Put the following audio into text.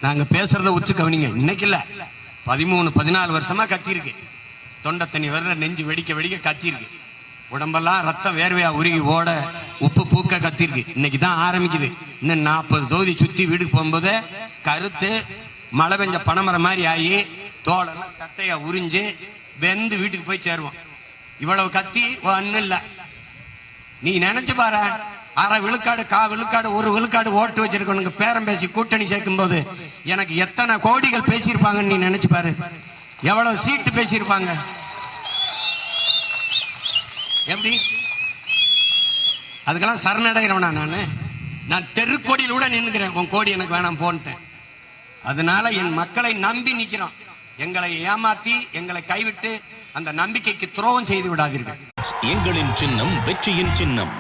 நாங்க பேசுறத உச்சு கவனிங்க. இன்னைக்கு இல்ல, 13-14 வருஷமா கத்திருக்கு. தொண்டை தண்ணி வர நெஞ்சு வெடிக்க வெடிக்க கத்திருக்கு. உடம்பெல்லாம் ரத்தம் வேர்வையா உருகி ஓட உப்பு பூக்க கத்திருக்கு. இன்னைக்கு தான் ஆரம்பிக்குது. இன்னும் 40 தொகுதி சுத்தி வீட்டுக்கு போகும்போது கருத்து மழை பெஞ்ச பனைமரம் மாதிரி ஆகி தோலெல்லாம் சட்டையா உறிஞ்சு வெந்து வீட்டுக்கு போய் சேருவோம். இவ்வளவு கத்தி ஒன்னும் இல்ல. நீ நினைச்சு பாரு, அரை விழுக்காடு, விழுக்காடு, 1 விழுக்காடு ஓட்டு வச்சிருக்கவனுக்கு பேரம் பேசி கூட்டணி சேர்க்கும் போது எனக்கு எத்தனை கோடிகள் பேசியிருப்பாங்கன்னு நீ நினைச்சு பாரு. எவ்வளவு சீட்டு பேசியிருப்பாங்க. எப்படி அதுக்கெல்லாம் சரணடைகிறவனா நான் தெருக்கோடியில் கூட நின்னுக்கிறேன். உன் கோடி எனக்கு வேணாம் போன்ட்டேன். அதனால என் மக்களை நம்பி நிக்கிறோம். எங்களை ஏமாத்தி எங்களை கைவிட்டு அந்த நம்பிக்கைக்கு துரோகம் செய்து விடாதீர்கள். எங்களின் சின்னம் வெற்றியின் சின்னம்.